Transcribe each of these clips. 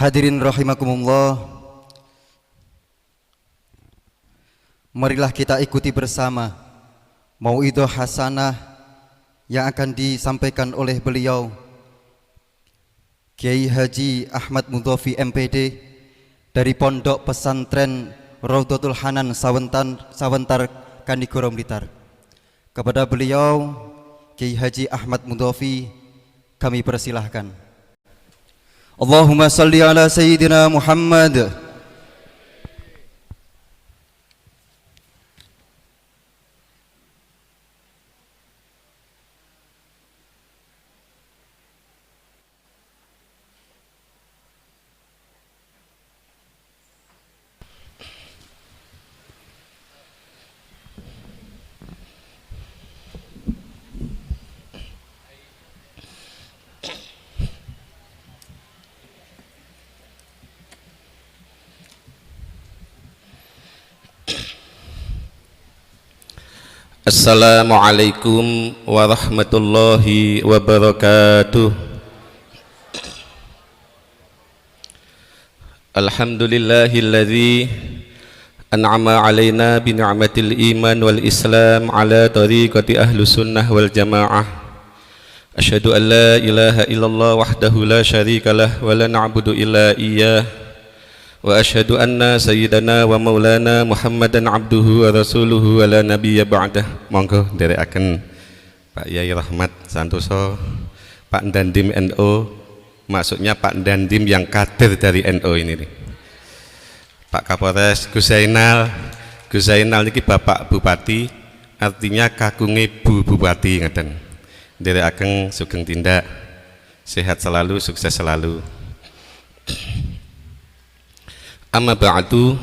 Hadirin rahimakumullah, marilah kita ikuti bersama mauidhah hasanah yang akan disampaikan oleh beliau Kiai Haji Ahmad Mudhofi MPD dari Pondok Pesantren Raudhatul Hanan Sawentar Kanigoro Blitar. Kepada beliau Kiai Haji Ahmad Mudhofi kami persilahkan. Allahumma salli ala Sayyidina Muhammad. Assalamualaikum warahmatullahi wabarakatuh. Alhamdulillahilladzi an'ama alaina bi ni'matil iman wal islam ala tariqati ahlus sunnah wal jamaah. Asyhadu an la ilaha illallah wahdahu la syarikalah wa la na'budu illa iyyah. Wa asyhadu anna sayyidana wa maulana Muhammadan abduhu wa rasuluhu wa la nabiyya ba'dah. Monggo nderekaken Pak Yai Rahmat Santoso, Pak Dandim NU, maksudnya Pak Dandim yang kader dari NU ini nih. Pak Kapolres Gus Zainal niki Bapak Bupati, artinya kakunge Bu Bupati ngaten. Nderekaken sugeng tindak, sehat selalu, sukses selalu. Amma ba'du,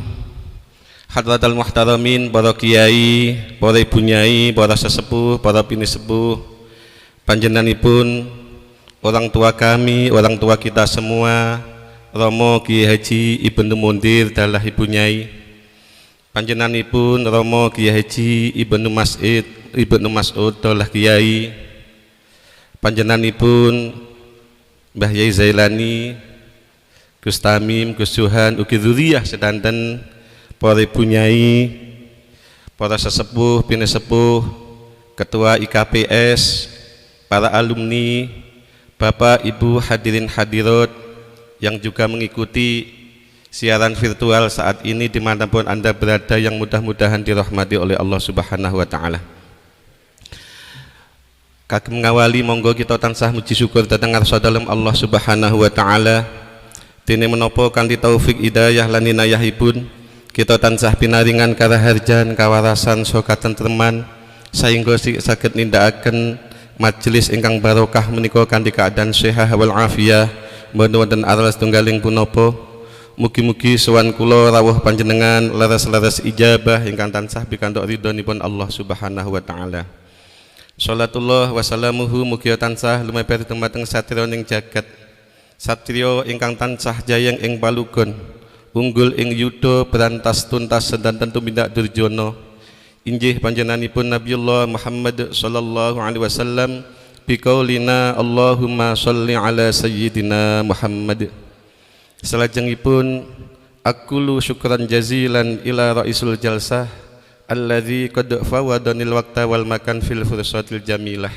hadratal muhtaramin, para kiai, para ibu nyai, para sesepuh, para pinisepuh, panjenenganipun orang tua kami, orang tua kita semua, Romo Kiai Haji Ibnu Mundir dalah ibu nyai, panjenenganipun Romo Kiai Haji Ibnu Mas'ud dalah kiai, panjenenganipun Mbah Yai Zailani, Gus Tamim, Gus Johan, ugi dzurriyyah sedanten, para ibu nyai, para sesepuh, pinisepuh, ketua IKPS, para alumni, Bapak Ibu hadirin hadirat yang juga mengikuti siaran virtual saat ini dimanapun Anda berada, yang mudah-mudahan dirahmati oleh Allah Subhanahu wa Ta'ala. Kagem ngawali, monggo kita tansah muji syukur dhateng ngarsa dalem Allah Subhanahu wa Ta'ala. Dene menapa kanthi taufik hidayah lan inayahipun kita tansah pinaringan karaharjan, kawarasan saha katentreman sehingga saged nindakaken majelis ingkang barokah menika kanthi keadaan sehat wal afiyah mboten wonten aral setunggaling punapa. Mugi-mugi sowan kula rawuh panjenengan leres-leres ijabah ingkang tansah pikantuk ridhonipun Allah Subhanahu wa Ta'ala. Salatullah wa salamuhu mugi tansah lumeber dumateng satriyaning jagat, satrio ingkang tansah jayeng ing palugon, unggul ing yuda, berantas tuntas sedanten tumindak durjana, injih panjenenganipun Nabiullah Muhammad sallallahu alaihi wasallam biqaulina Allahumma sholli ala sayyidina Muhammad. Salajengipun aqulu syukran jazilan ila raisul jalsah alladzi qad fawadanil waqta wal makan fil fursatil jamilah.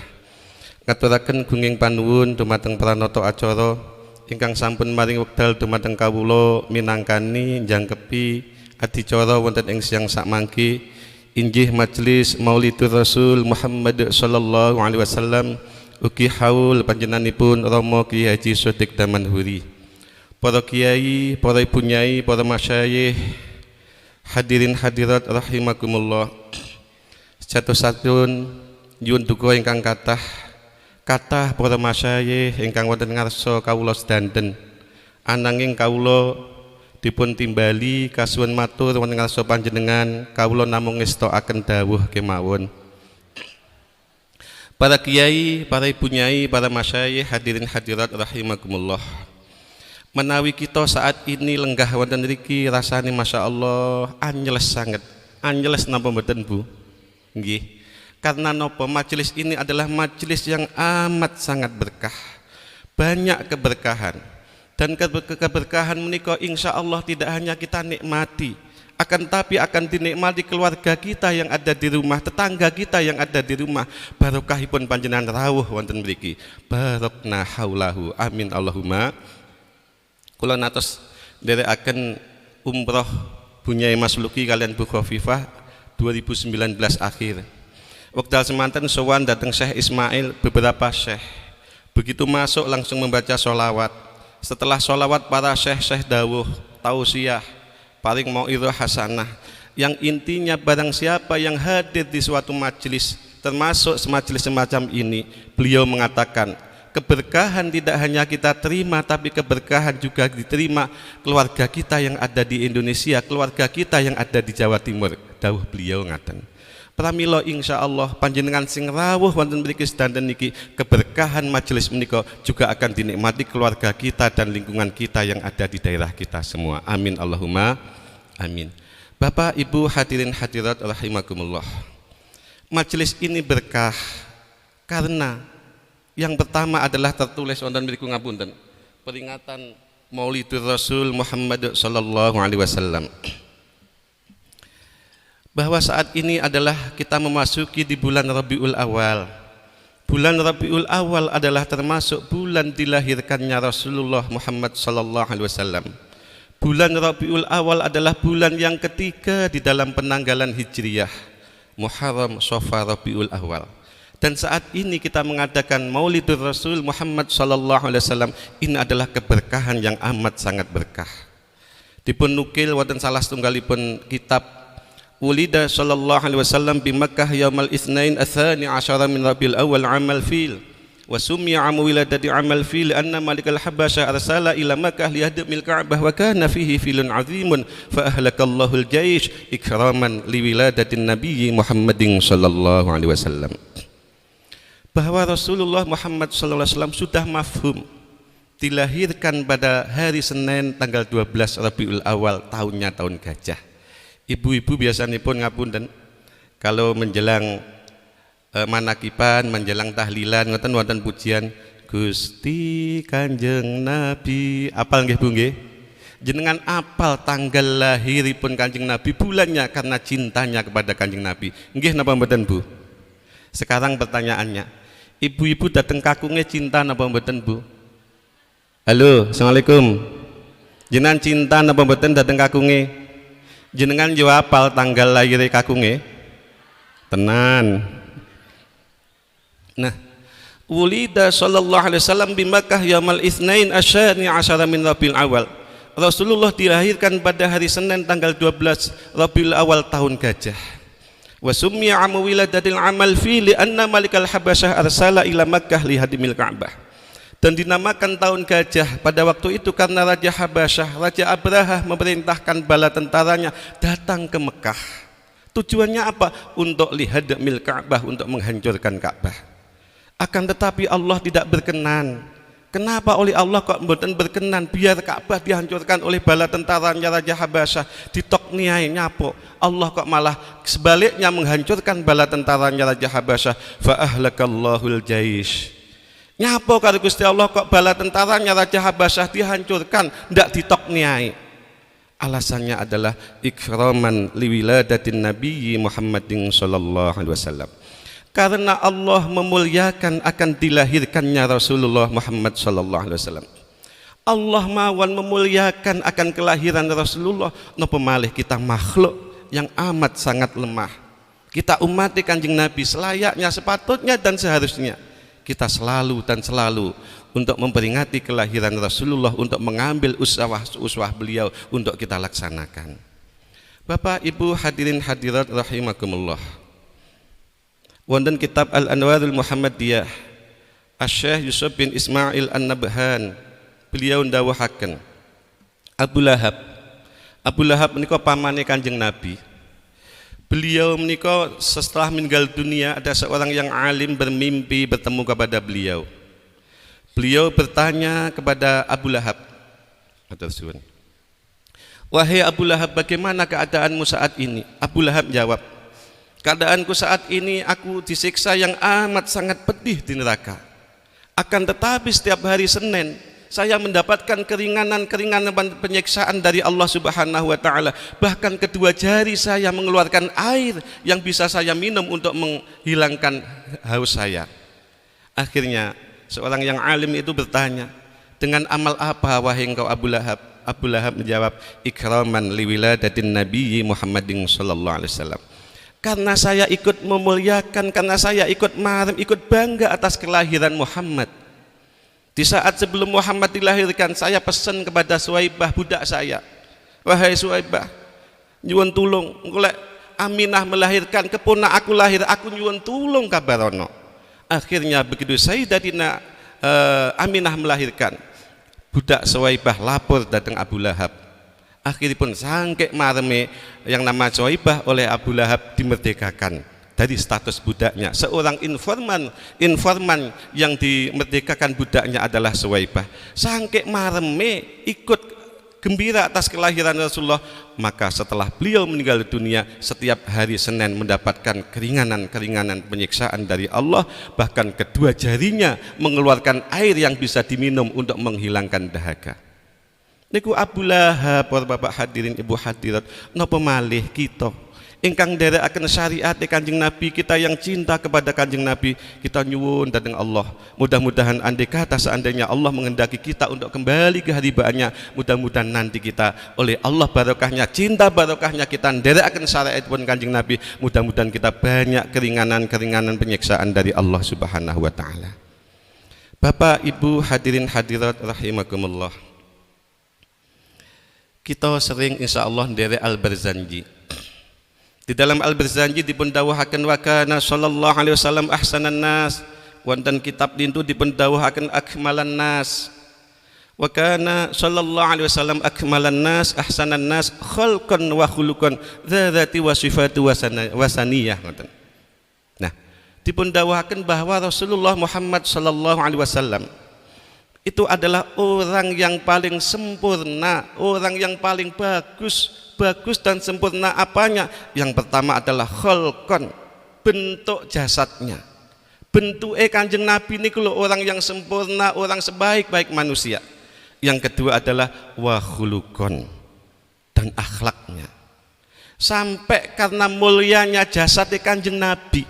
Ngaturaken gunging panuwun dumateng pranata acara ingkang sampun maring wekdal dumateng kawula minangkani njangkepi adicara wonten ing siang sakmangke, injih majelis Maulidur Rasul Muhammad sallallahu alaihi wasallam, ugi haul panjenenganipun Romo Kiai Haji Shodiq Damanhuri, para kiai, para ibu nyai, para masyayikh, hadirin hadirat rahimakumullah. Sejatosipun nyuwun duka ingkang kathah para masyayikh ingkang wonten ngarsa kawula sedanten, ananging kawula dipun timbali kasuwun matur wonten ngarsa panjenengan, kawula namung ngestokaken dawuh kemawon. para kiai, para ibu nyai, para masyayikh, hadirin hadirat rahimakumullah. Menawi kita saat ini lenggah wonten niki rasane Masya Allah anjeles sangat, anjeles napa mboten Bu? Nggih. Karena napa majelis ini adalah majelis yang amat sangat berkah. Banyak keberkahan. Dan keberkahan menika insya Allah tidak hanya kita nikmati, tapi akan dinikmati keluarga kita yang ada di rumah, tetangga kita yang ada di rumah. Barokahipun panjenengan rawuh wonten mriki. Barokna haulahu. Amin Allahumma. Kula natos nderekaken umroh Bunyai Mas Luki kalian Bu Khofifah 2019 akhir. Wekdal semanten sowan dateng Syekh Ismail beberapa syekh. Begitu masuk langsung membaca sholawat. Setelah sholawat para syekh dawuh tausiah paling mau'idhah hasanah, yang intinya barang siapa yang hadir di suatu majelis termasuk majelis semacam ini, beliau mengatakan keberkahan tidak hanya kita terima, tapi keberkahan juga diterima keluarga kita yang ada di Indonesia, keluarga kita yang ada di Jawa Timur. Dawuh beliau ngaten, pramila insyaallah panjenengan sing rawuh wonten mriki sedanten niki, keberkahan majelis menika juga akan dinikmati keluarga kita dan lingkungan kita yang ada di daerah kita semua. Amin Allahumma amin. Bapak Ibu hadirin hadirat rahimakumullah. Majelis ini berkah karena yang pertama adalah tertulis wonten mriku ngapunten, peringatan Maulidur Rasul Muhammad sallallahu alaihi wasallam. Bahwa saat ini adalah kita memasuki di bulan Rabiul Awal. Bulan Rabiul Awal adalah termasuk bulan dilahirkannya Rasulullah Muhammad sallallahu alaihi wasallam. Bulan Rabiul Awal adalah bulan yang ketiga di dalam penanggalan Hijriyah. Muharram, Shafar, Rabiul Awal. Dan saat ini kita mengadakan Maulidur Rasul Muhammad sallallahu alaihi wasallam, ini adalah keberkahan yang amat sangat berkah. Dipun nukil wonten salah setunggalipun kitab, Ulida sallallahu alaihi wasallam bi Makkah yaumal itsnain ats-tsani asyara min Rabiul Awal amal fil wa summiya am wiladati amal fil anna malikal habasyah arsala ila Makkah liyahdimil Ka'bah wa kana fihi filun azimun fa ahlakallahu al-jaysh ikraman liwiladatin nabiyyi Muhammadin sallallahu alaihi wasallam. Bahwa Rasulullah Muhammad SAW sudah mafhum dilahirkan pada hari Senin tanggal 12 Rabiul Awal, tahunnya tahun gajah. Ibu-ibu biasanya pun ngapunten kalau menjelang manakiban, menjelang tahlilan ngoten wonten pujian Gusti Kanjeng Nabi, apal nggih Bu nggih? Jenengan apal tanggal lahiripun Kanjeng Nabi, bulannya karena cintanya kepada Kanjeng Nabi. Nggih napa mboten Bu? Sekarang pertanyaannya, ibu-ibu dateng kakungnya cinta napa mboten Bu? Halo, assalamualaikum. Jenengan cinta napa mboten dateng kakungnya? Jenengan yo apal tanggal lahir kakungnya? Tenan. Nah, Ulida sallallahu alaihi wasallam bi Makkah yaumal itsnain asyani asyara min Rabiul Awal. Rasulullah dilahirkan pada hari Senin tanggal 12 Rabiul Awal tahun gajah. Wa summiya am wiladatil amal fi li anna malikal habasyah arsala ila Makkah li hadimil Ka'bah. Dan dinamakan tahun gajah pada waktu itu karena Raja Habasyah, Raja Abrahah memerintahkan bala tentaranya datang ke Mekah. Tujuannya apa? Untuk li hadimil Ka'bah, untuk menghancurkan Ka'bah. Akan tetapi Allah tidak berkenan. Kenapa oleh Allah kok mboten berkenan biar Ka'bah dihancurkan oleh bala tentaranya Raja Habasyah, ditokniai nyapo? Allah kok malah sebaliknya menghancurkan bala tentaranya Raja Habasyah. Fa ahlakallahul jaysh. Nyapo karo Gusti Allah kok bala tentaranya Raja Habasyah dihancurkan, ndak ditokniai? Alasannya adalah ikraman liwiladatin nabiyyi Muhammadin sallallahu alaihi wasallam. Karena Allah memuliakan akan dilahirkannya Rasulullah Muhammad sallallahu alaihi wasallam. Allah mawon memuliakan akan kelahiran Rasulullah, napa malih kita makhluk yang amat sangat lemah. Kita umat Kanjeng Nabi selayaknya, sepatutnya dan seharusnya kita selalu dan selalu untuk memperingati kelahiran Rasulullah, untuk mengambil uswah beliau untuk kita laksanakan. Bapak Ibu hadirin hadirat rahimakumullah. Wonten kitab Al-Anwarul Muhammadiyah, Asy-Syaikh Yusuf bin Ismail An-Nabhan, beliau ndawuhaken Abu Lahab menika pamane Kanjeng Nabi. Beliau menikah setelah meninggal dunia ada seorang yang alim bermimpi bertemu kepada beliau. Beliau bertanya kepada Abu Lahab, wahai Abu Lahab, bagaimana keadaanmu saat ini? Abu Lahab jawab, keadaanku saat ini aku disiksa yang amat sangat pedih di neraka. Akan tetapi setiap hari Senin saya mendapatkan keringanan penyiksaan dari Allah Subhanahu wa taala. Bahkan kedua jari saya mengeluarkan air yang bisa saya minum untuk menghilangkan haus saya. Akhirnya seorang yang alim itu bertanya, dengan amal apa wahai engkau Abu Lahab? Abu Lahab menjawab, ikraman liwiladatin nabiyyi Muhammadin sallallahu alaihi wasallam. Karena saya ikut memuliakan, karena saya ikut marem, ikut bangga atas kelahiran Muhammad. Di saat sebelum Muhammad dilahirkan, saya pesan kepada Suwaibah budak saya, wahai Suwaibah, nyuwun tulung, engkolek Aminah melahirkan, keponak aku lahir, aku nyuwun tulung kabarono. Akhirnya begitu Sayyidatina Aminah melahirkan, budak Suwaibah lapor datang Abu Lahab. Akhirnya pun sangke mareme yang nama Suwaibah oleh Abu Lahab dimerdekakan dari status budaknya. Seorang informan yang dimerdekakan budaknya adalah Suwaibah. Sangke mareme ikut gembira atas kelahiran Rasulullah, maka setelah beliau meninggal dunia setiap hari Senin mendapatkan keringanan penyiksaan dari Allah. Bahkan kedua jarinya mengeluarkan air yang bisa diminum untuk menghilangkan dahaga. Niku Abu Lahab, Bapak hadirin Ibu hadirat, napa malih kita ingkang nderekaken syariat Kanjeng Nabi, kita yang cinta kepada Kanjeng Nabi, kita nyuwun dhateng Allah. Mudah-mudahan andai kata seandainya Allah menghendaki kita untuk kembali ke haribaannya, mudah-mudahan nanti kita oleh Allah barokahnya, cinta barokahnya kita nderekaken syariat pun Kanjeng Nabi, mudah-mudahan kita banyak keringanan penyiksaan dari Allah Subhanahu wa taala. Bapak Ibu hadirin hadirat rahimakumullah, kita sering insyaallah nderek Al-Barzanji. Di dalam Al-Barzanji dipun dawuhaken wa kana sallallahu alaihi wasallam ahsanan nas, wonten kitab dintu dipun dawuhaken akmalan nas. Wa kana sallallahu alaihi wasallam akmalan nas ahsanan nas khalqan wa khuluqan dzati wa sifatu wa saniyah ngoten. Nah, dipun dawuhaken bahwa Rasulullah Muhammad sallallahu alaihi wasallam itu adalah orang yang paling sempurna, orang yang paling bagus dan sempurna. Apanya? Yang pertama adalah khalqan, bentuk jasadnya. Bentuknya Kanjeng Nabi ini kalau orang yang sempurna, orang sebaik-baik manusia. Yang kedua adalah wa khuluqan, dan akhlaknya. Sampai karena mulianya jasadnya Kanjeng Nabi,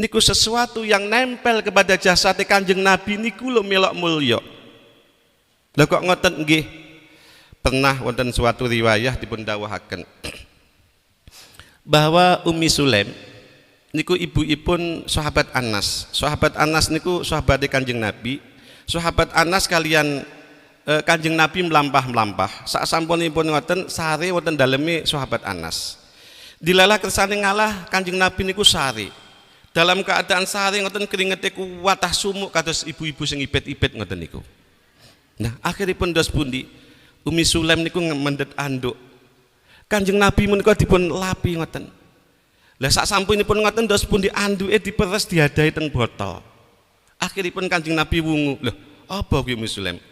niku sesuatu yang nempel kepada jasad Kanjeng Nabi niku lho melok mulya. Lah kok ngoten nggih? Pernah wonten suatu riwayah dipun dawuhaken bahwa Ummi Sulaim niku ibu-ipun sahabat Anas. Sahabat Anas niku sahabat Kanjeng Nabi. Sahabat Anas kalian Kanjeng Nabi melampah-melampah. Sak sampunipun ngoten sare wonten daleme sahabat Anas. Dilalah kersane ngalah Kanjeng Nabi niku sare. Dalam keadaan sehari ngoten keringete kuwatah sumuk kados ibu-ibu sing ipet-ipet ngoten niku. Nah, akhiripun dos pundi Ummi Sulaim niku mendet anduk. Kanjeng Nabi menika dipun lapi ngoten. Lah sak sampunipun ngoten dos pundi anduke diperes diadahi teng botol. Akhiripun Kanjeng Nabi wungu. Lho, apa kuwi Ummi Sulaim?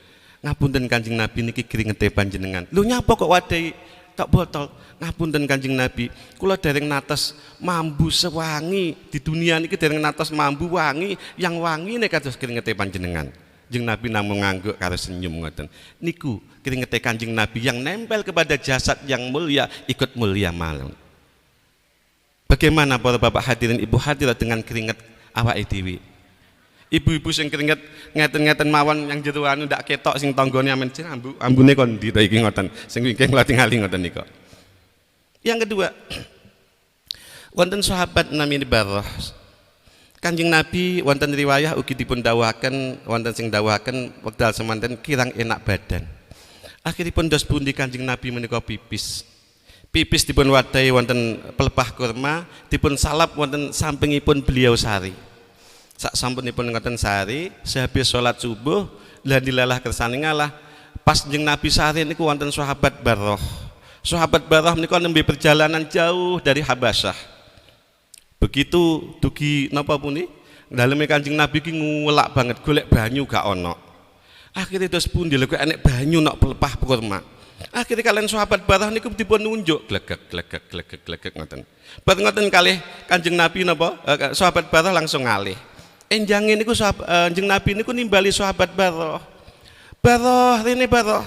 Ngapunten Kanjeng Nabi niki keringete panjenengan. Lho nyapa kok wadahi tak botol? Ngapunten Kanjeng Nabi, kula dereng natos mambu sewangi di dunia niki, dereng natos mambu wangi yang wangi nek kados keringete panjenengan. Kanjeng Nabi namung ngangguk karo senyum ngoten. Niku keringete Kanjeng Nabi yang nempel kepada jasad yang mulia, ikut mulia malih. Bagaimana para bapak hadirin ibu hadirat dengan keringet awake dhewe? Ibu-ibu sing keringet ngeten-ngeten mawon yang jero anu ndak ketok sing tanggane amen ambune kondi to iki ngoten. Sing wingking kula tingali ngoten niku. Yang kedua, wonten sahabat namine Barrah. Kanjeng Nabi wonten riwayah ugi dipun dawuhaken, wonten sing dawuhaken wekdal semanten kirang enak badan. Akhiripun dos pundi Kanjeng Nabi menika pipis. Pipis dipun wadahi wonten pelepah kurma, dipun salap wonten sampingipun beliau sari. Sak sampunipun ngoten sari, sehabis salat subuh, lah dilalah kersane ngalah. Pas Kanjeng Nabi sari niku wonten sahabat Barrah. Sahabat Barah menika nembe perjalanan jauh dari Habasyah. Begitu dugi napa puni daleme Kanjeng Nabi ki ngulak banget golek banyu gak ono. Akhirnya terus pundi lho kok enek banyu nok pelepah kurma. Akhirnya kalian sahabat Barah niku dipun nunjuk glegek ngoten. Bar ngoten kalih Kanjeng Nabi napa sahabat Barah langsung ngalih. Enjange niku Kanjeng Nabi niku nimbali sahabat Barah. Barah rene Barah.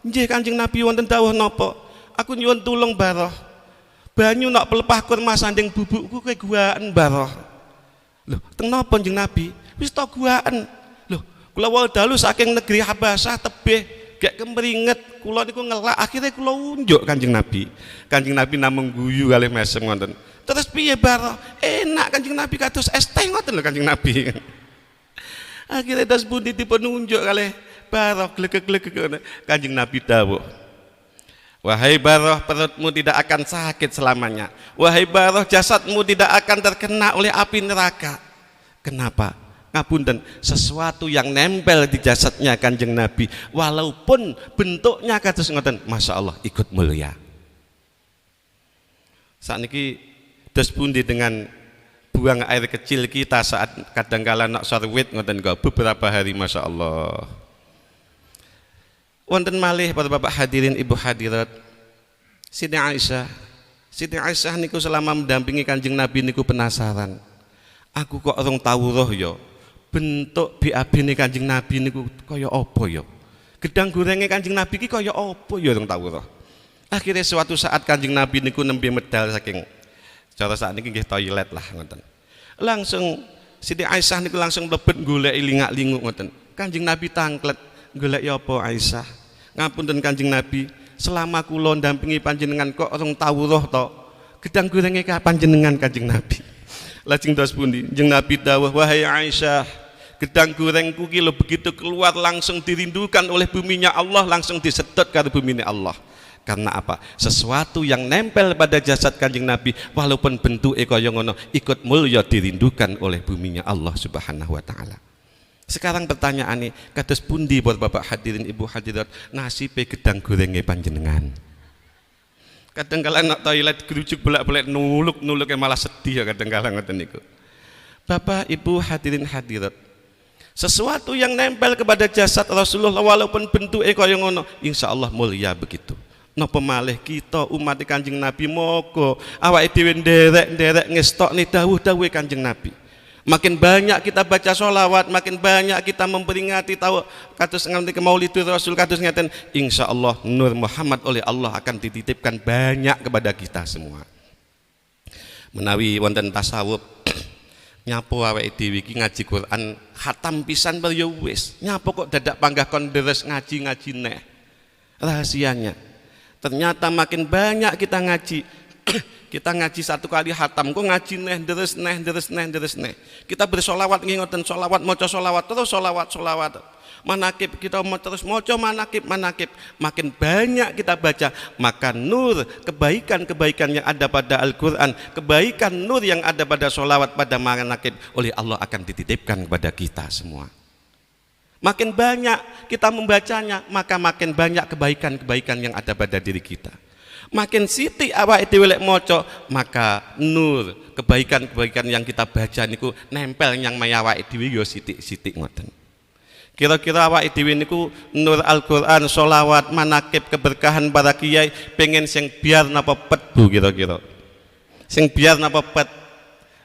Nggih Kanjeng Nabi wonten dawuh napa? Aku nyuwun tulung Barah. Banyu nok pelepah kurma sanding bubukku kowe guaan Barah. Lho, teng napa Kanjeng Nabi? Wis to guaan. Lho, kula wau dalu saking negeri Habasyah tebih gek kemringet kula niku ngelak akhirnya kula unjuk Kanjeng Nabi. Kanjeng Nabi namung guyu kalih mesem ngoten. Terus piye Barah? Enak Kanjeng Nabi kados es teh ngoten lho Kanjeng Nabi. Akhirnya terus pundi dipun unjuk kalih Barah glegek-glegek Kanjeng Nabi dawuh. Wahai Barah, perutmu tidak akan sakit selamanya. Wahai Barah, jasadmu tidak akan terkena oleh api neraka. Kenapa? Ngapunten, sesuatu yang nempel di jasadnya Kanjeng Nabi walaupun bentuknya kados ngoten, Masya Allah ikut mulia. Saat niki dos pundi dengan buang air kecil kita saat kadangkala nak sorwit ngoten beberapa hari, Masya Allah. Wonten malih para bapak hadirin ibu hadirat, Siti Aisyah niku selama mendampingi Kanjeng Nabi niku penasaran. Aku kok orang tahu roh ya bentuk BAB nih Kanjeng Nabi niku kaya apa ya? Gedang gorengnya Kanjeng Nabi ki kaya apa ya orang tahu roh. Akhirnya suatu saat Kanjeng Nabi niku nembe medal saking cara saat niki nggih toilet lah ngoten. Langsung Siti Aisyah niku langsung mlebet golek lingak-linguk ngoten. Kanjeng Nabi tangklet, golek ya apa Aisyah? Ngapunten Kanjeng Nabi, selama kula ndampingi panjenengan kok orang tahu roh to. Gedang gorenge kapan jenengan Kanjeng Nabi? Lajeng dos pundi? Kanjeng Nabi dawuh, wahai Aisyah, gedang gorengku ki lho begitu keluar langsung dirindukan oleh buminya Allah, langsung disedot karo buminya Allah. Karena apa? Sesuatu yang nempel pada jasad Kanjeng Nabi walaupun bentuke kaya ngono ikut mulya dirindukan oleh buminya Allah Subhanahu wa taala. Sekarang pertanyaane, kados pundi buat bapak hadirin ibu hadirat nasibe gedang gorenge panjenengan? Kadang-kala nak toilet gerujuk bolak-balik nuluk-nuluke malah sedih ya kadang-kala ngoten niku. Bapak ibu hadirin hadirat, sesuatu yang nempel kepada jasad Rasulullah walaupun bentuke kaya ngono insyaallah mulia begitu. Napa malih kita umat Kanjeng Nabi moga awake dhewe nderek ngestokne dawuh-dawuhe Kanjeng Nabi. Makin banyak kita baca sholawat, makin banyak kita memperingati tahu kados nganti Maulidur Rasul kados ngeten, insyaallah nur Muhammad oleh Allah akan dititipkan banyak kepada kita semua. Menawi wonten tasawuf nyapo awake dhewe iki ngaji Quran khatam pisan ya wis, nyapo kok dadak panggah kon deres ngaji neh. Rahasianya ternyata makin banyak kita ngaji kita ngaji satu kali hatam kok ngaji neh deres neh. Kita bersolawat ngoten solawat maca solawat terus solawat manakib kita mau terus maca manakib makin banyak kita baca maka nur kebaikan yang ada pada Al-Quran, kebaikan nur yang ada pada solawat pada manakib oleh Allah akan dititipkan kepada kita semua. Makin banyak kita membacanya maka makin banyak kebaikan yang ada pada diri kita. Makin sithik awake dhewe lek maca maka nur kebaikan yang kita baca niku nempel yang awake dhewe ya sithik-sithik ngoten. Kira-kira awake dhewe niku nur Al-Qur'an, sholawat, manakib, keberkahan para kiai pengen sing biar napa pet Bu kira-kira. Sing biar napa pet?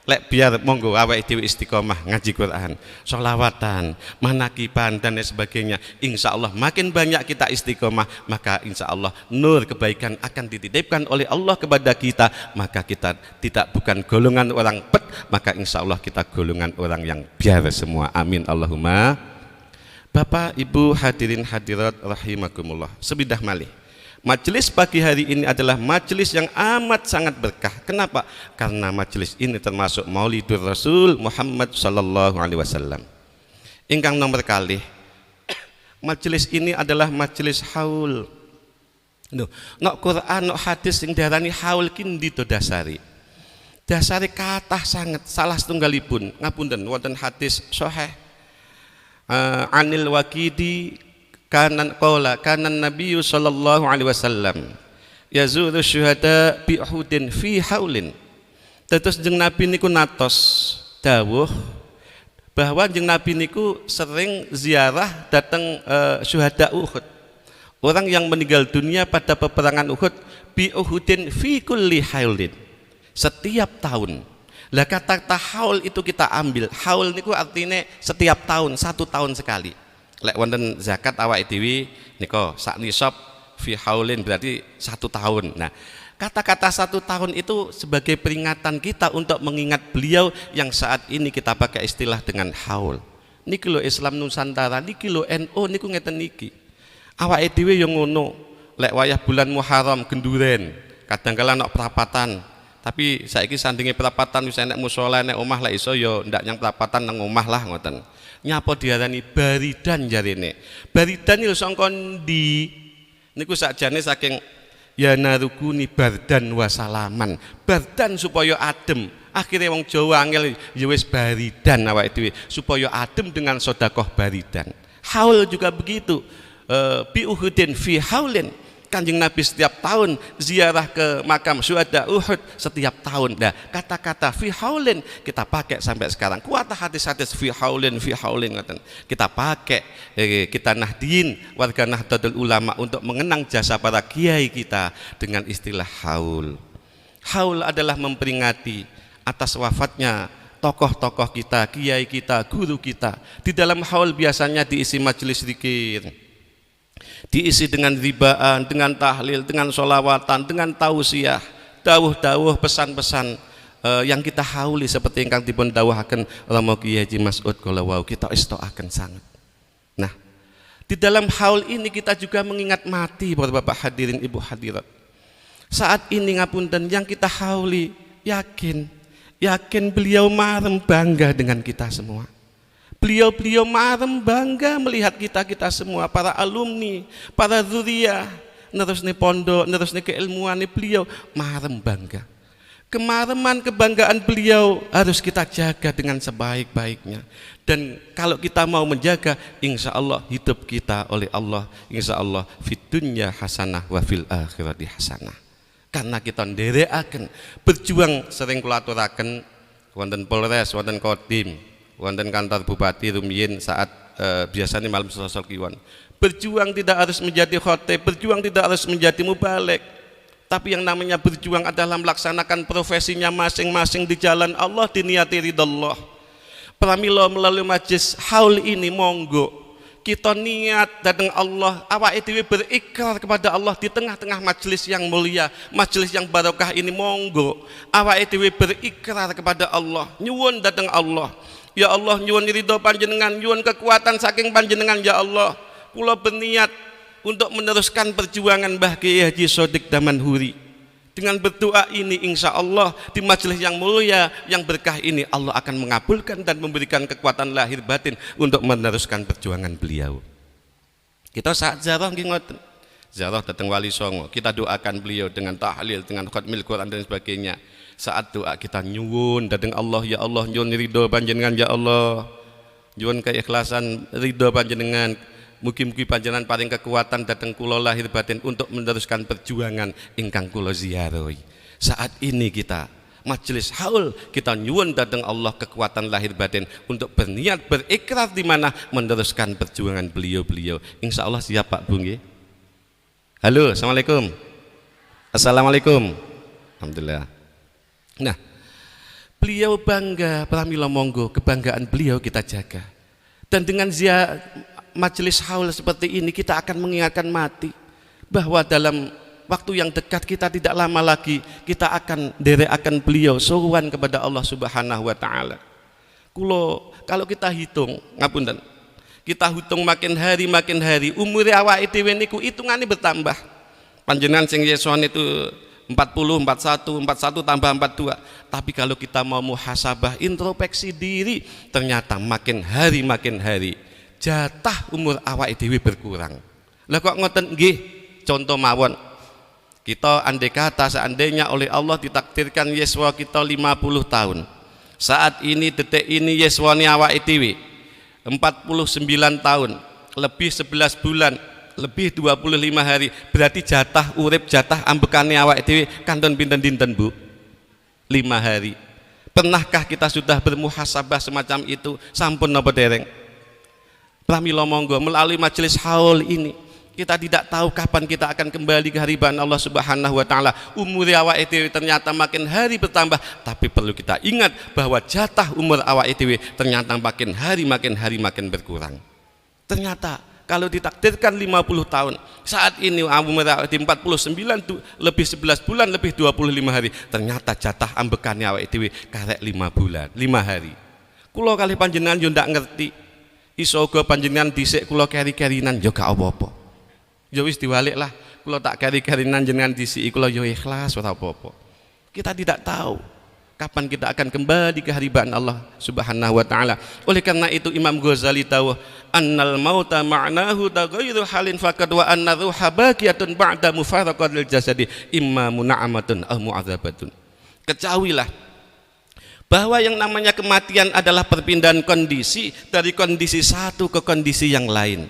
Lek biar monggo awake dhewe istiqomah ngaji Quran, sholawatan, manakiban dan lain sebagainya. Insyaallah makin banyak kita istiqomah maka insyaallah nur kebaikan akan dititipkan oleh Allah kepada kita, maka kita tidak bukan golongan orang pet, maka insyaallah kita golongan orang yang biar semua. Amin Allahumma. Bapak Ibu hadirin hadirat rahimakumullah. Sebidah malih. Majelis pagi hari ini adalah majelis yang amat sangat berkah. Kenapa? Karena majelis ini termasuk Maulidur Rasul Muhammad sallallahu alaihi wasallam. Ingkang nomor kalih, majelis ini adalah majelis haul. Nok Quran, nok hadis sing diarani haul ki ndi to dasari? Dasari kathah sanget, salah setunggalipun. Ngapunten wonten hadis sahih Anil Waqidi kanan Nabiyyu sallallahu alaihi wasallam yazuru syuhada bi uhudin fi haulin. Terus jeung Nabi niku natos dawuh bahwa jeung Nabi niku sering ziarah datang syuhada Uhud, orang yang meninggal dunia pada peperangan Uhud, bi uhudin fi kulli haulin, setiap tahun. Lah kata haul itu kita ambil, haul niku artinya setiap tahun, 1 tahun sekali. Lek wonten zakat awake dhewe nika sak nisab fi haulin berarti 1 tahun. Nah, kata-kata 1 tahun itu sebagai peringatan kita untuk mengingat beliau yang saat ini kita pakai istilah dengan haul. Niki lho Islam Nusantara, niki lho NU niku ngeten niki. Awake dhewe yo ngono. Lek wayah bulan Muharram genduren, kadang-kala ana perapatan. Tapi saiki sandinge perapatan wis enek musala enek omah lek iso yo ndak nyang perapatan nang omah lah ngoten. Nyapa diarani baridan jarene. Baridan iki sangka ndi? Niku sakjane saking ya narukuni bardan wasalaman, bardan supaya adem. Akhirnya wong Jawa angel ya wis baridan awake dhewe supaya adem dengan sedekah baridan. Haul juga begitu, bi uhudin fi haulin. Kanjeng Nabi setiap tahun ziarah ke makam syuhada Uhud setiap tahun. Nah, kata-kata fi haulin kita pakai sampai sekarang. Kuat hadis-hadis fi haulin ngoten. Kita pakai, kita nahdiin warga Nahdlatul Ulama untuk mengenang jasa para kiai kita dengan istilah haul. Haul adalah memperingati atas wafatnya tokoh-tokoh kita, kiai kita, guru kita. Di dalam haul biasanya diisi majelis zikir, diisi dengan ribaan, dengan tahlil, dengan sholawatan, dengan tausiah, dawuh-dawuh, pesan-pesan yang kita hauli seperti yang dipun dawuhaken Rama Kiai Haji Mas'ud kala wau kita istoaken sangat. Nah, di dalam haul ini kita juga mengingat mati para bapak hadirin ibu hadirat. Saat ini ngapunten yang kita hauli, yakin beliau marem bangga dengan kita semua. Beliau marem bangga melihat kita semua, para alumni, para dzuriyah, nerusne pondok, nerusne keilmuan beliau marem bangga. Kemareman kebanggaan beliau harus kita jaga dengan sebaik-baiknya. Dan kalau kita mau menjaga, insya Allah hidup kita oleh Allah, insya Allah fid dunya hasanah wa fil akhirati hasanah. Karena kita nderekaken berjuang sering kula aturaken wonten Polres, wonten Kodim, wonten kantor Bupati rumiyin saat biasanya malam Selasa Kliwon. Berjuang tidak harus menjadi khotib, berjuang tidak harus menjadi mubalek. Tapi yang namanya berjuang adalah melaksanakan profesinya masing-masing di jalan Allah, diniati ridallah. Pramila melalui majlis haul ini monggo kita niat datang Allah, awake dhewe berikrar kepada Allah di tengah-tengah majelis yang mulia, majelis yang barokah ini monggo awake dhewe berikrar kepada Allah, nyuwun datang Allah. Ya Allah, nyuwun ridho panjenengan, nyuwun kekuatan saking panjenengan ya Allah. Kula berniat untuk meneruskan perjuangan Mbah Kiai Haji Shodiq Damanhuri. Dengan berdoa ini insya Allah di majelis yang mulia yang berkah ini Allah akan mengabulkan dan memberikan kekuatan lahir batin untuk meneruskan perjuangan beliau. Kita saat ziarah nggih ngoten. Ziarah datang Wali Songo, kita doakan beliau dengan tahlil, dengan khatmil Quran dan sebagainya. Saat doa kita nyuwun datang Allah, ya Allah nyuwun ridho panjenengan ya Allah. Nyuwun keikhlasan ridho panjenengan. Mugi-mugi panjenengan paring kekuatan datang kula lahir batin untuk meneruskan perjuangan ingkang kula ziarahi. Saat ini kita majelis haul kita nyuwun datang Allah kekuatan lahir batin untuk berniat berikrar di mana meneruskan perjuangan beliau-beliau. Insya Allah siap Pak Bu nggih. Halo, assalamualaikum. Assalamualaikum. Alhamdulillah. Nah, beliau bangga, pramila monggo kebanggaan beliau kita jaga. Dan dengan majelis haul seperti ini kita akan mengingatkan mati bahwa dalam waktu yang dekat kita tidak lama lagi kita akan derekaken beliau sowan kepada Allah Subhanahu wa taala. Kalau kita hitung, ngapunten. Kita hitung makin hari umur awake dhewe niku hitungane bertambah. Panjenengan sing yeswan itu 40, 41 tambah 42. Tapi kalau kita mau muhasabah, introspeksi diri, ternyata makin hari jatah umur awake dhewe berkurang. Lah kok ngoten nggih? Contoh mawon. Kita andai kata seandainya oleh Allah ditakdirkan yeswa kita 50 tahun. Saat ini detik ini yeswane awake dhewe 49 tahun, lebih 11 bulan. lebih 25 hari, berarti jatah urip, jatah ambekane awak dhewe kanton pinten dinten Bu? 5 hari. Pernahkah kita sudah bermuhasabah semacam itu? Sampun napa dereng? Pramila monggo melalui majelis haul ini kita tidak tahu kapan kita akan kembali ke hariban Allah Subhanahu wa taala. Umur awak dhewe ternyata makin hari bertambah, tapi perlu kita ingat bahwa jatah umur awak dhewe ternyata makin hari makin berkurang. Ternyata kalau ditakdirkan 50 tahun, saat ini umur awak dhewe 49 lebih 11 bulan lebih 25 hari, ternyata jatah ambekane awak dhewe karek 5 bulan, 5 hari. Kula kali panjenengan yo ndak ngerti. Iso uga panjenengan dhisik kula keri-kerinan yo gak apa-apa. Ya wis diwalik lah, kula tak keri-kerinan jenengan disiki kula yo ikhlas ora apa-apa. Kita tidak tahu kapan kita akan kembali ke hariban Allah Subhanahu wa taala. Oleh karena itu Imam Ghazali tahu annal mauta ma'nahu taghayyiru halin faqad wa anna ruha baqiyatun ba'da mufaraqatil jasadi imma muna'amatun aw mu'adzabatun. Ketahuilah bahwa yang namanya kematian adalah perpindahan kondisi dari kondisi satu ke kondisi yang lain.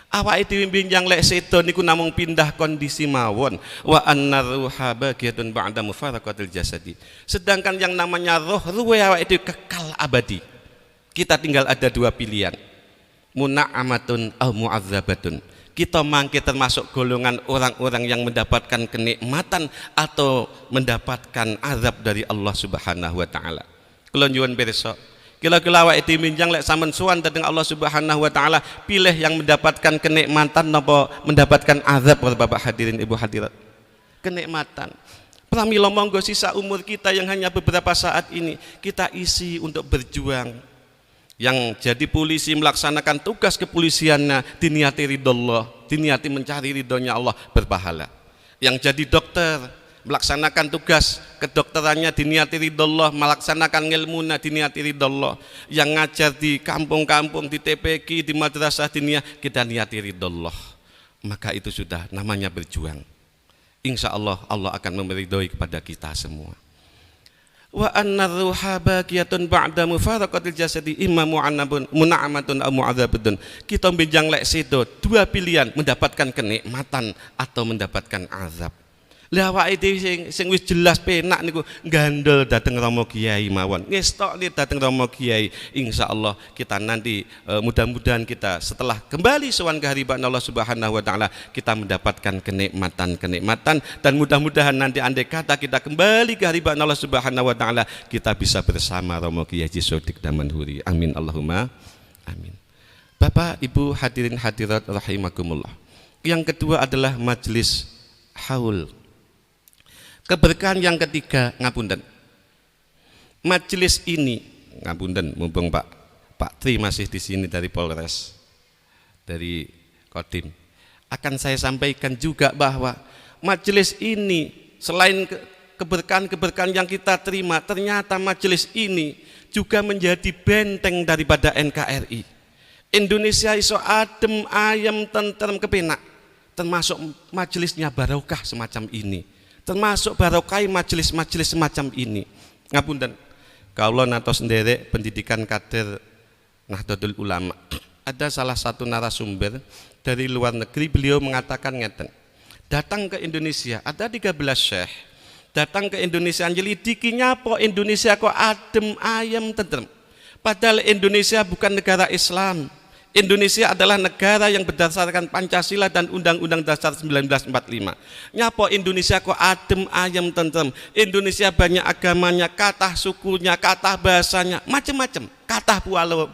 Awake dhewe binjang lek sedo niku namung pindah kondisi mawon. Wa annar ruha baqiyatun ba'da mufaraqatil jasadi. Sedangkan yang namanya roh ruwe awake dhewe kekal abadi. Kita tinggal ada dua pilihan. Muna'amatun aw mu'adzabatun. Kita mangke termasuk golongan orang-orang yang mendapatkan kenikmatan atau mendapatkan azab dari Allah Subhanahu wa taala. Kula nyuwun pirsa, kila-kila awake dhewe minjang lek sampean sowan dhateng Allah Subhanahu wa taala, pilih yang mendapatkan kenikmatan napa mendapatkan azab Bapak hadirin Ibu hadirat. Kenikmatan. Pramila monggo sisa umur kita yang hanya beberapa saat ini kita isi untuk berjuang. Yang jadi polisi melaksanakan tugas kepolisiannya diniati ridho Allah, diniati mencari ridhonya Allah, berpahala. Yang jadi dokter melaksanakan tugas kedokterannya diniati ridho Allah, melaksanakan ilmunya diniati ridho Allah. Yang ngajar di kampung-kampung, di TPQ, di madrasah diniyah, kita niati ridho Allah. Maka itu sudah namanya berjuang. Insya Allah Allah akan meridhoi kepada kita semua. Wa annar ruha baqiyatun ba'da mufaraqatil jasadi imma muna'amatun aw mu'adzabatun. Kita benjang lek sedo, dua pilihan, mendapatkan kenikmatan atau mendapatkan azab. Lah awake dhewe sing wis jelas penak niku gandel dateng Rama Kiai mawon. Ngestokne dateng Rama Kiai. Insyaallah kita nanti mudah-mudahan kita setelah kembali sowan ke hariban Allah Subhanahu wa taala kita mendapatkan kenikmatan dan mudah-mudahan nanti andai kata kita kembali ke hariban Allah Subhanahu wa taala kita bisa bersama Rama Kiai Haji Sodik Damanhuri. Amin Allahumma amin. Bapak Ibu hadirin hadirat rahimakumullah. Yang kedua adalah majelis haul. Keberkahan yang ketiga, ngapunten. Majelis ini, ngapunten, mumpung Pak Tri masih di sini dari Polres, dari Kodim. Akan saya sampaikan juga bahwa majelis ini selain keberkahan-keberkahan yang kita terima, ternyata majelis ini juga menjadi benteng daripada NKRI. Indonesia iso adem, ayem, tentrem, kepenak. Termasuk majelisnya barokah semacam ini. Termasuk barokai majelis-majelis semacam ini. Ngapunten, kaula natos nderek pendidikan kader Nahdlatul Ulama. Ada salah satu narasumber dari luar negeri, beliau mengatakan ngeten. Datang ke Indonesia, ada 13 syekh. Datang ke Indonesia, nyelidikinya apa Indonesia kok adem, ayem, tentrem. Padahal Indonesia bukan negara Islam. Indonesia adalah negara yang berdasarkan Pancasila dan Undang-Undang Dasar 1945. Nyapa Indonesia kok adem ayem tentrem. Indonesia banyak agamanya, katah sukunya, katah bahasanya, macam-macam, katah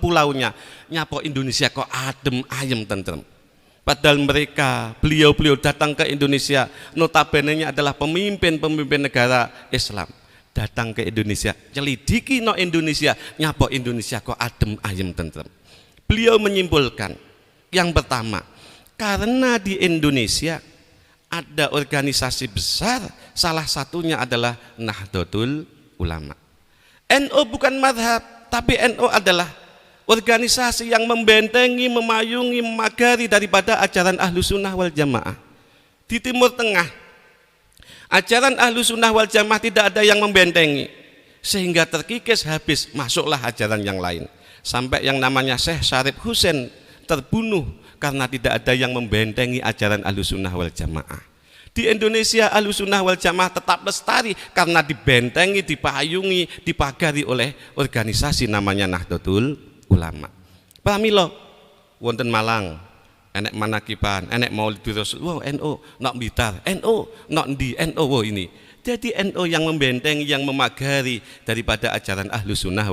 pulaunya. Nyapa Indonesia kok adem ayem tentrem. Padahal mereka, beliau-beliau datang ke Indonesia, notabene-nya adalah pemimpin-pemimpin negara Islam. Datang ke Indonesia, nyelidiki no Indonesia, nyapa Indonesia kok adem ayem tentrem. Beliau menyimpulkan yang pertama, karena di Indonesia ada organisasi besar, salah satunya adalah Nahdlatul Ulama. NU bukan madhab, tapi NU adalah organisasi yang membentengi, memayungi, memagari daripada ajaran Ahlus Sunnah wal Jamaah. Di Timur Tengah, ajaran Ahlus Sunnah wal Jamaah tidak ada yang membentengi, sehingga terkikis habis, masuklah ajaran yang lain. Sampai yang namanya Syekh Syarif Husain terbunuh karena tidak ada yang membentengi ajaran Ahlussunnah wal Jamaah. Di Indonesia Ahlussunnah wal Jamaah tetap lestari karena dibentengi, dipayungi, dipagari oleh organisasi namanya Nahdlatul Ulama. Pramila wonten Malang enek manakiban, enek Maulidul Rasul, wow NU, nak Blitar, NU, nak di NU, wow ini. Jadi NU yang membentengi, yang memagari daripada ajaran Ahlussunnah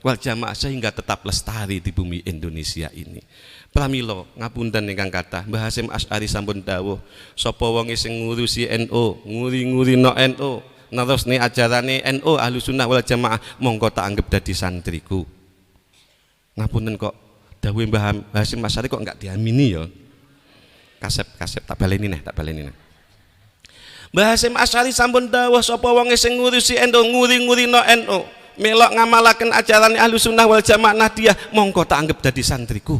wal Jamaah sehingga tetap lestari di bumi Indonesia ini. Pramila ngapunten ingkang kathah, Mbah Hasyim Asy'ari sampun dawuh, sapa wonge sing ngurusi NU, nguri-ngurino NU, nerusne ajarane NU Ahlussunnah wal Jamaah, monggo tak anggap dadi santriku. Ngapunten kok dawuhe Mbah Hasyim Asy'ari kok enggak diamini ya. Kasep tak baleni neh. Mbah Hasyim Asy'ari sampun dawuh, sapa wonge sing ngurusi NU, nguri-ngurino NU, melok ngamalaken ajarane Ahlussunnah wal Jamaah Nahdiyah, monggo tak anggap dadi santriku.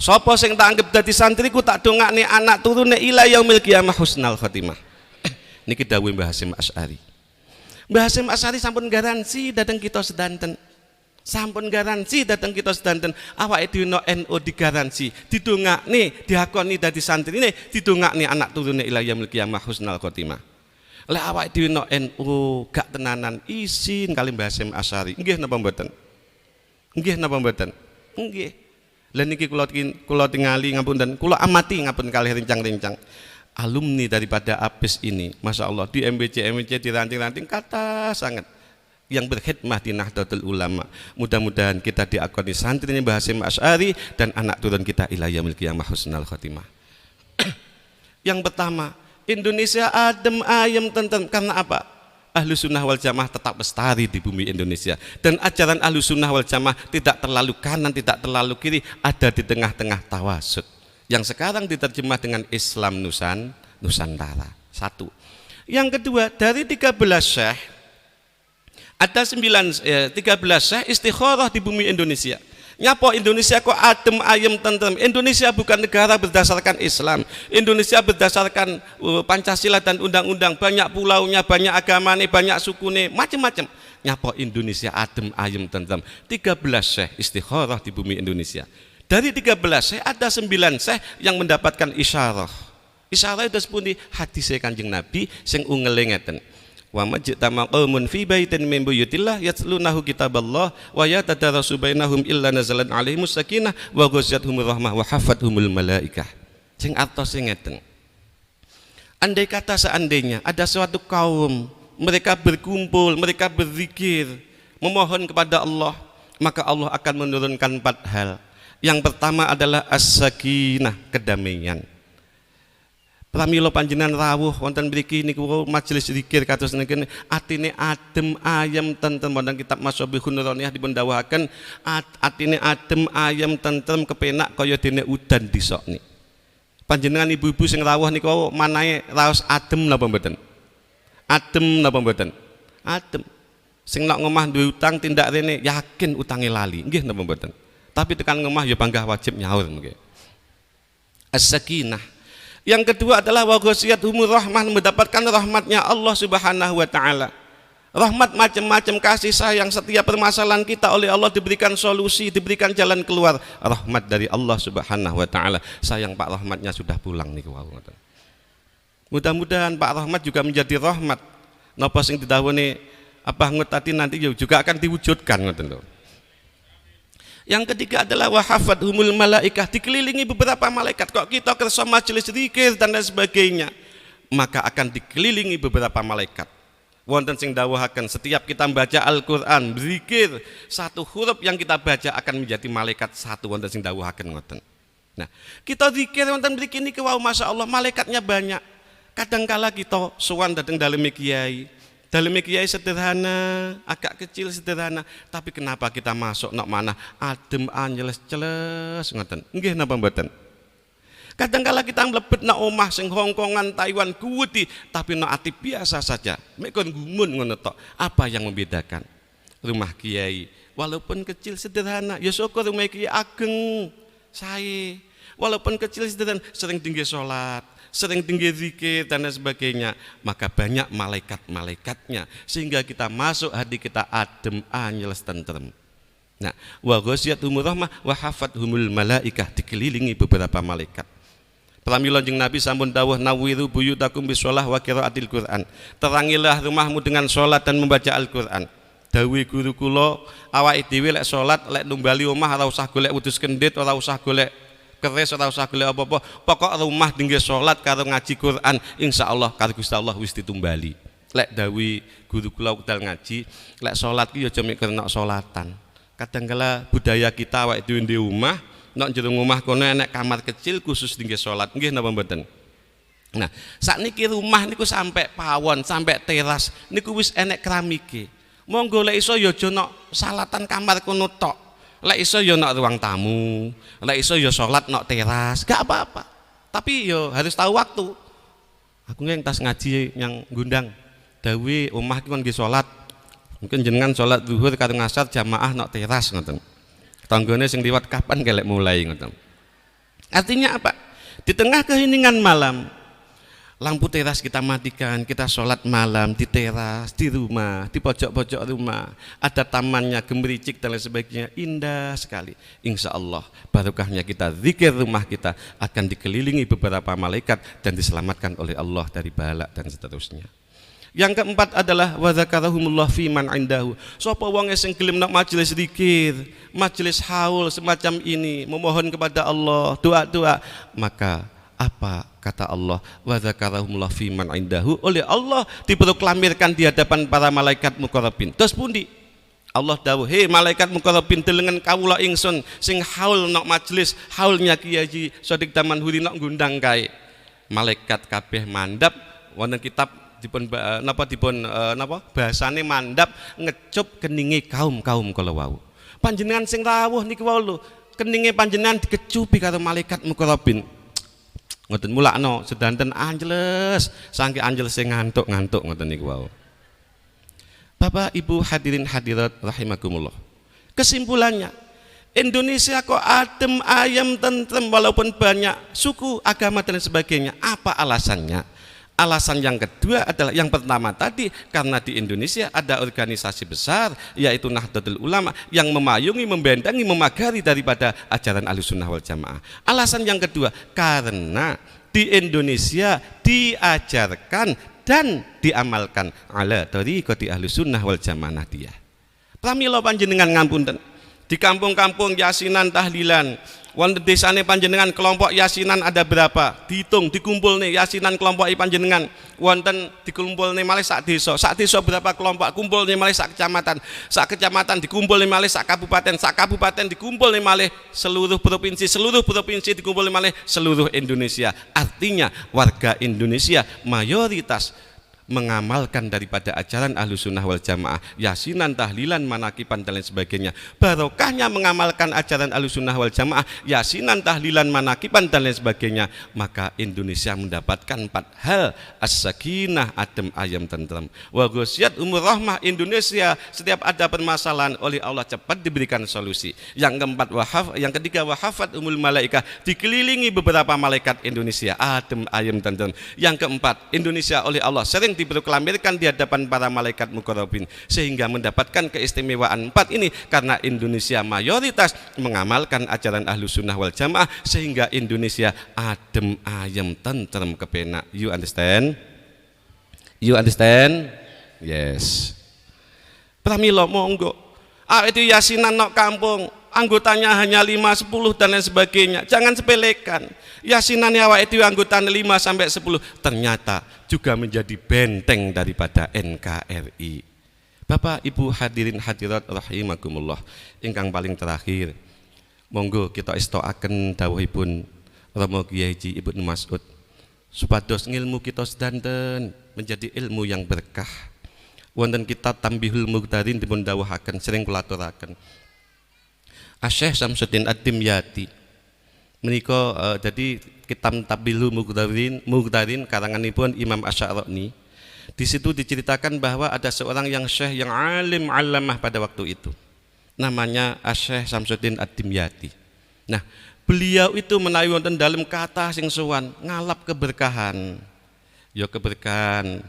Sapa sing tak anggap dadi santriku, tak dongakne anak turune ila yaumil qiyamah husnal khotimah. Niki dawuh Mbah Hasyim Asy'ari. Mbah Hasyim Asy'ari sampun garansi dhateng kita sedanten. Sampun garansi dhateng kita sedanten, awake dhewe NU digaransi, didongakne, diakoni dadi santrine, didongakne anak turune ila yaumil qiyamah husnal khotimah. Lek awake dhewe NU gak tenanan, izin kali Mbah Hasyim Asy'ari. Nggih napa mboten? Nggih. Lah niki kula tingali ngapunten, kula amati ngapun kalih rincang-rincang alumni daripada APIS ini, Masya Allah di MBC diranting-ranting kata sangat yang berkhidmah di Nahdlatul Ulama. Mudah-mudahan kita diakoni santrinya Mbah Hasyim Asy'ari dan anak turun kita ila yaumil qiyamah husnal khotimah. Yang pertama, Indonesia adem ayem tentrem karena apa? Ahlussunnah wal Jamaah tetap lestari di bumi Indonesia, dan ajaran Ahlussunnah wal Jamaah tidak terlalu kanan, tidak terlalu kiri, ada di tengah-tengah tawasud yang sekarang diterjemah dengan Islam Nusantara. Satu. Yang kedua, dari 13 syekh ada 13 syekh istikharah di bumi Indonesia. Nyapa Indonesia kok adem ayem tentrem. Indonesia bukan negara berdasarkan Islam. Indonesia berdasarkan Pancasila dan undang-undang, banyak pulaunya, banyak agamanya, banyak sukune, macam-macam. Nyapa Indonesia adem ayem tentrem. 13 syekh istikharah di bumi Indonesia. Dari 13 syekh ada 9 syekh yang mendapatkan isyarah. Isyarah itu sepundi hadis Kanjeng Nabi sing ungele ngeten. Wa majtama qaumun fi baitin min buyutillah yatlunahu kitaballah wa yatadarasu bainahum illa nazalat alaihimus sakinah wa ghasyiyatuhumur rahmah wa hafathumul malaikah. Sing artose ngeten. Andai kata seandainya ada suatu kaum mereka berkumpul, mereka berzikir, memohon kepada Allah, maka Allah akan menurunkan 4 hal. Yang pertama adalah as-sakinah, kedamaian. Pramila panjenengan rawuh wonten mriki niku majelis zikir kados niki atine adem ayem tentrem, wonten kitab Mashabihun Nuraniah dipun dawuhaken atine adem ayem tentrem kepenak kaya dene udan disokni. Panjenengan ibu-ibu sing rawuh niku manahe raos adem napa mboten? Adem napa mboten? Adem. Sing nak ngomah duwe utang tindak rene yakin utange lali. Nggih napa mboten? Tapi tekan ngomah ya panggah wajib nyaur nggih. As-sakinah. Yang kedua adalah wa ghasyiyatuhumur rahmah, mendapatkan rahmatnya Allah Subhanahu wa taala. Rahmat macam-macam, kasih sayang, setiap permasalahan kita oleh Allah diberikan solusi, diberikan jalan keluar. Rahmat dari Allah Subhanahu wa taala. Sayang Pak Rahmatnya sudah pulang niku wau ngoten. Mudah-mudahan Pak Rahmat juga menjadi rahmat. Napa sing didhawuhi Abah Ngut tadi nanti juga akan diwujudkan ngoten lho. Yang ketiga adalah wahafathumul malaikah, dikelilingi beberapa malaikat. Kok kita kersa majelis zikir dan lain sebagainya, maka akan dikelilingi beberapa malaikat. Wonten sing dawuhaken setiap kita membaca Al-Qur'an, berzikir, satu huruf yang kita baca akan menjadi malaikat satu. Wonten sing dawuhaken ngoten. Nah, kita zikir wonten mriki niki wau masyaallah malaikatnya banyak. Kadangkala kita sowan dhateng daleme kiai. Daleme kiai sederhana, agak kecil sederhana, tapi kenapa kita masuk nok mana adem anjeles-celes ngoten. Nggih napa mboten? Kadangkala kita mlebet nok omah sing Hongkongan, Taiwan kuwedi, tapi nok ati biasa saja. Mek kon gumun ngono tok. Apa yang membedakan? Rumah kiai walaupun kecil sederhana, ya syukur rumah kiai ageng, sae. Walaupun kecil sederhana, sering tinggi salat, sering tinggi zikir dan sebagainya, maka banyak malaikat-malaikatnya sehingga kita masuk hati kita adem anjeles tentrem. Nah, wa ghasyiathumur rahmah wa hafathumul malaikah, dikelilingi beberapa malaikat. Pramila Kanjeng Nabi sampun dawuh nawiru buyutakum bisolah wa qiraatil Qur'an. Terangilah rumahmu dengan salat dan membaca Al-Qur'an. Dawuh guru kula, awake dhewe lek salat, lek numbali omah ora usah golek wedhus kendhit, ora usah golek keris, ora usah golek apa-apa. Pokok rumah dingge salat karo ngaji Qur'an, insyaallah karo Gusti Allah wis ditumbali. Lek dawuh guru kula wekdal ngaji, lek salat ki aja mikir nek salatan. Kadangkala budaya kita awake dhewe di omah, nek jero omah kono enek kamar kecil khusus dingge salat. Nggih napa mboten? Nah, sakniki rumah niku sampai pawon, sampai teras niku wis enek keramike. Monggo lek iso ya aja nok salatan kamar kono tok. Lek iso ya nok ruang tamu, lek iso ya salat nok teras, gak apa-apa. Tapi yo harus tahu waktu. Aku nggih tas ngaji yang ngundang. Dawe omah ki kon nggih salat. Mungkin jenengan salat zuhur karo ngasar jamaah nok teras ngoten. Tanggane sing liwat kapan kelek mulai ngoten. Artinya apa? Di tengah keheningan malam, lampu teras kita matikan, kita sholat malam di teras, di rumah, di pojok-pojok rumah, ada tamannya, gemericik dan lain sebagainya, indah sekali. Insya Allah barokahnya kita zikir, rumah kita akan dikelilingi beberapa malaikat dan diselamatkan oleh Allah dari bala dan seterusnya. Yang keempat adalah wa dzakarahumullah fi man indahu. Sapa wong sing gelem nak majelis zikir, majelis haul semacam ini, memohon kepada Allah, doa-doa, maka apa kata Allah, wa dzakarahumullah fi man indahu, oleh Allah diproklamirkan di hadapan para malaikat muqarrabin. Terus pundi? Allah dawuh, "Hei malaikat muqarrabin, delengen kawula ingsun sing haul nok majelis, haulnya Kiai Haji Shadiq Damanhuri nok ngundang kae." Malaikat kabeh mandap, wonten kitab dipun bahasane mandap ngecup keninge kaum-kaum kala wau. Panjenengan sing rawuh niki wau lho, keninge panjenengan dikecupi karo malaikat muqarrabin. Ngoten mulakno sedanten anjeles, saking anjeles sing ngantuk-ngantuk ngoten niku wau. Bapak Ibu hadirin hadirat rahimakumullah. Kesimpulannya, Indonesia kok adem ayem tentrem walaupun banyak suku, agama dan sebagainya. Apa alasannya? Alasan yang kedua adalah yang pertama tadi, karena di Indonesia ada organisasi besar yaitu Nahdlatul Ulama yang memayungi, membendangi, memagari daripada ajaran Ahlussunnah wal Jamaah. Alasan yang kedua, karena di Indonesia diajarkan dan diamalkan ala thariqati Ahlussunnah wal Jamaah Nahdiyah. Pramila panjenengan ngapunten, di kampung-kampung yasinan tahlilan, wonten desane panjenengan kelompok yasinan ada berapa? Dihitung, dikumpulne yasinan kelompok panjenengan. Wonten dikumpulne malih sak desa berapa kelompok? Kumpulne malih sak kecamatan dikumpulne malih sak kabupaten dikumpulne malih seluruh provinsi dikumpulne malih seluruh Indonesia. Artinya warga Indonesia mayoritas mengamalkan daripada ajaran Ahlussunnah wal Jamaah, yasinan, tahlilan, manakiban dan lain sebagainya. Barokahnya mengamalkan ajaran Ahlussunnah wal Jamaah, yasinan, tahlilan, manakiban dan lain sebagainya, maka Indonesia mendapatkan 4 hal: as-sakinah, adem ayem tentrem, wa ghasyiathumur rahmah, Indonesia setiap ada permasalahan oleh Allah cepat diberikan solusi. Yang keempat, yang ketiga, wa hafathumul malaikah, dikelilingi beberapa malaikat Indonesia, adem ayem tentrem. Yang keempat, Indonesia oleh Allah sering diproklamirkan di hadapan para malaikat muqarrabin, sehingga mendapatkan keistimewaan 4 ini karena Indonesia mayoritas mengamalkan ajaran Ahlussunnah wal Jamaah, sehingga Indonesia adem ayem tentrem kepenak. You understand? Yes. Pramila monggo itu yasinan nok kampung, anggotanya hanya 5, 10 dan lain sebagainya. Jangan sepelekan. Yasinan awake itu anggotanya 5 sampai 10 ternyata juga menjadi benteng daripada NKRI. Bapak Ibu hadirin hadirat rahimakumullah, ingkang paling terakhir, monggo kita istoaken dawuhipun Rama Kiai Haji Ibnu Mas'ud, supados ngilmu kita sedanten menjadi ilmu yang berkah. Wonten kitab Tambihul Muqtarin dipun dawuhaken, sering kula aturaken, Asy-Syaikh Syamsuddin Ad-Dimyati menika jadi kitab Tambihul Muqtarin karanganipun Imam Asy-Sya'rani. Di situ diceritakan bahwa ada seorang yang syekh yang alim alamah pada waktu itu, namanya Asy-Syaikh Syamsuddin Ad-Dimyati. Nah, beliau itu menawi wonten dalem kathah sing sowan ngalap keberkahan. Ya keberkahan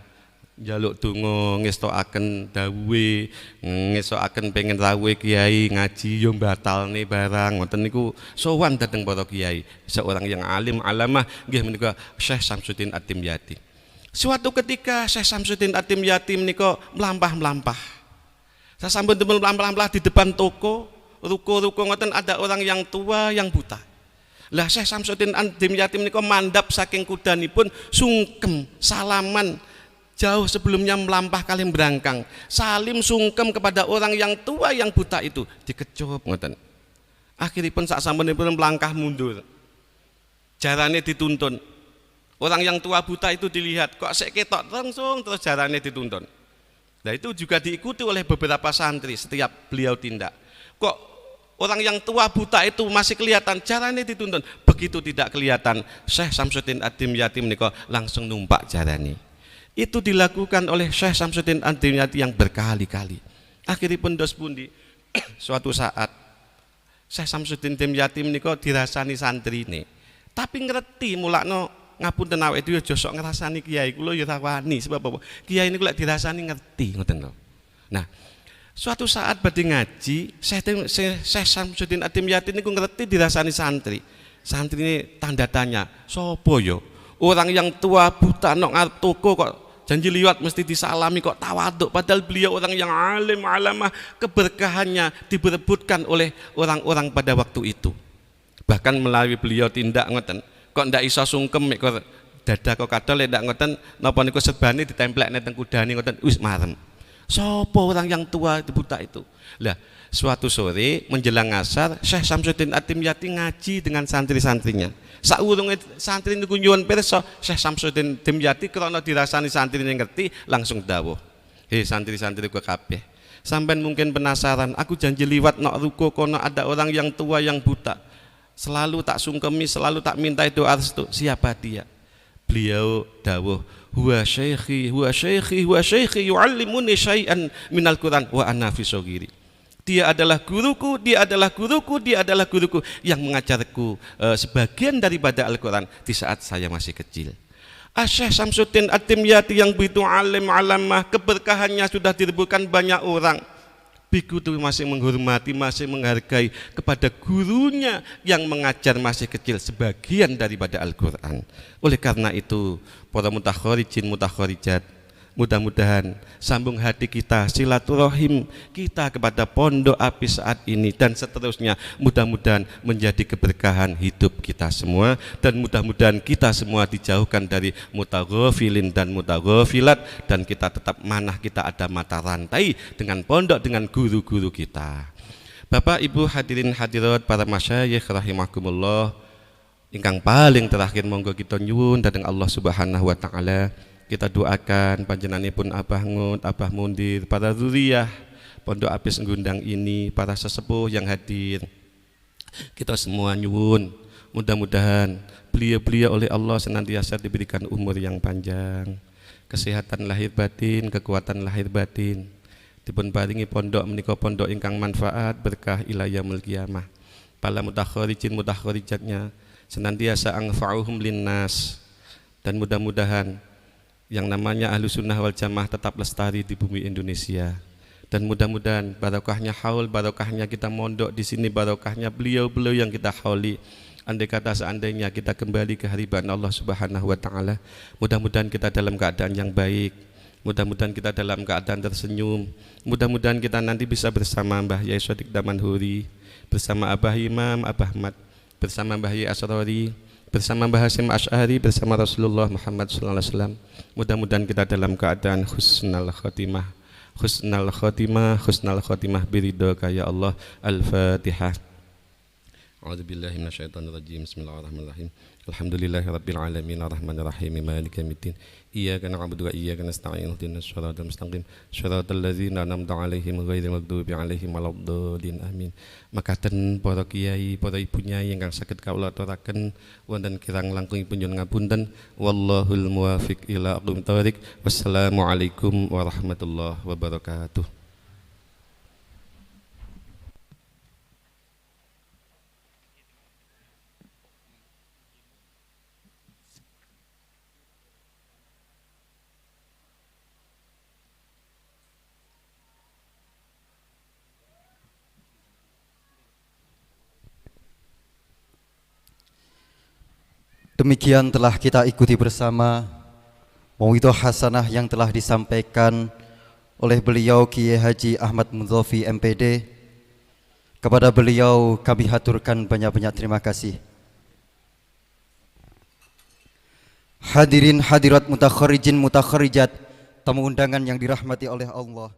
njaluk donga ngestokaken dawuhe, ngestokaken pengen rawuhe kiai ngaji yo batalne barang ngoten niku sowan dhateng para kiai. Seorang yang alim alamah nggih menika Syekh Samsuddin At-Timyati. Suatu ketika Syekh Samsuddin At-Timyati menika mlampah-mlampah. Sasampun mlampah-mlampah di depan toko, ruko-ruko ngoten ada orang yang tua yang buta. Lah Syekh Samsuddin At-Timyati menika mandap saking kudanipun sungkem salaman jauh sebelumnya melampah kali berangkang, salim sungkem kepada orang yang tua yang buta itu, dikecup ngoten. Akhiripun sak sampunipun melangkah mundur, jarane dituntun. Orang yang tua buta itu dilihat, kok sik ketok langsung terus jarane dituntun. Nah itu juga diikuti oleh beberapa santri setiap beliau tindak. Kok orang yang tua buta itu masih kelihatan, jarane dituntun. Begitu tidak kelihatan, Syekh Samsuddin At-Timyati menika langsung numpak jarane. Itu dilakukan oleh Syekh Samsuddin At-Timyati yang berkali-kali. Akhiripun dos pundi suatu saat Syekh Samsuddin At-Timyati menika dirasani santrine. Tapi ngerti mulakno ngapunten awake dhewe aja sok ngrasani kiai kula ya rawani sebab apa? Kiai niku lek dirasani ngerti ngoten lho. Nah, suatu saat badhe ngaji, Syekh Samsuddin At-Timyati niku ngerti dirasani santri. Santrine tanda tanya, sapa ya? Orang yang tua buta nok ngarep toko kok janji liwat mesti disalami kok tawaduk, padahal beliau orang yang alim alamah, keberkahannya diberebutkan oleh orang-orang pada waktu itu. Bahkan melalui beliau tindak ngoten, kok ndak iso sungkem mek kok dada kok kadol ndak ngoten napa niku serbane ditemplekne teng kudane ngoten wis marem. Sapa orang yang tua itu buta itu? Lah, suatu sore menjelang asar Syekh Samsuddin At-Timyati ngaji dengan santri-santrinya. Saurunge santri niku nyuwun pirsa, Syekh Samsuddin At-Timyati krana dirasani santrine ngerti langsung dawuh. Hei santri-santriku kabeh, sampean mungkin penasaran, aku janji liwat nok ruko kono ada orang yang tua yang buta. Selalu tak sungkemi, selalu tak minta doa restu. Siapa dia? Beliau dawuh, huwa syaikhi yu'allimuni syai'an minal Qur'an wa ana fi shaghiri. Dia adalah guruku, dia adalah guruku, dia adalah guruku yang mengajarku sebagian daripada Al-Quran di saat saya masih kecil. Syekh Samsuddin At-Timyati yang begitu alim alamah, keberkahannya sudah direbutkan banyak orang. Biku itu masih menghormati, masih menghargai kepada gurunya yang mengajar masih kecil sebagian daripada Al-Quran. Oleh karena itu, para mutakharijin mutakharijat, mudah-mudahan sambung hati kita, silaturahim kita kepada Pondok Api saat ini dan seterusnya, mudah-mudahan menjadi keberkahan hidup kita semua, dan mudah-mudahan kita semua dijauhkan dari mutaghafilin dan mutaghafilat, dan kita tetap manah, kita ada mata rantai dengan pondok, dengan guru-guru kita. Bapak Ibu hadirin hadirat para masyayikh rahimakumullah, ingkang paling terakhir monggo kita nyuwun dhateng Allah Subhanahu wa taala, kita doakan panjenenganipun Abah Ngut, Abah Mundir, para zuriyah Pondok Apis Ngundang ini, para sesepuh yang hadir. Kita semua nyuwun, mudah-mudahan beliau-beliau oleh Allah senantiasa diberikan umur yang panjang, kesehatan lahir batin, kekuatan lahir batin. Dipun paringi pondok menika pondok ingkang manfaat berkah ila yaumil qiyamah. Para mutakharijin mutakharijatnya senantiasa anfa'uhum linnas, dan mudah-mudahan yang namanya Ahlus Sunnah wal Jamaah tetap lestari di bumi Indonesia, dan mudah-mudahan barokahnya haul, barokahnya kita mondok di sini, barokahnya beliau-beliau yang kita hauli. Andai kata seandainya kita kembali ke hariban Allah Subhanahu wa taala, mudah-mudahan kita dalam keadaan yang baik, mudah-mudahan kita dalam keadaan tersenyum, mudah-mudahan kita nanti bisa bersama Mbah Yai Shadiq Damanhuri, bersama Abah Imam, Abah Ahmad, bersama Mbah Yai Asrori, bersama Mbah Hasim Asy'ari, bersama Rasulullah Muhammad sallallahu alaihi wasallam. Mudah-mudahan kita dalam keadaan husnul khotimah, husnul khotimah, husnul khotimah biridhaka ya Allah. Al-Fatihah. A'udzubillahi minasyaitonir rajim. Bismillahirrahmanirrahim. Alhamdulillahirabbil alamin arrahmanir rahim maliki yaumiddin. Iyyaka na'budu wa iyyaka nasta'in ihdinas siratal mustaqim siratal ladzina an'amta 'alaihim ghairil maghdubi 'alaihim waladdallin. Amin. Makaten para kiai, para ibu nyai ingkang saged kawula aturaken wonten kirang langkungipun nyuwun ngapunten. Wallahul muwaffiq ila aqwamit thoriq. Wassalamualaikum warahmatullahi wabarakatuh. Demikian telah kita ikuti bersama mauidhah hasanah yang telah disampaikan oleh beliau Kiai Haji Ahmad Mudhofi MPD. Kepada beliau kami haturkan banyak-banyak terima kasih. Hadirin hadirat mutakharijin mutakharijat, tamu undangan yang dirahmati oleh Allah.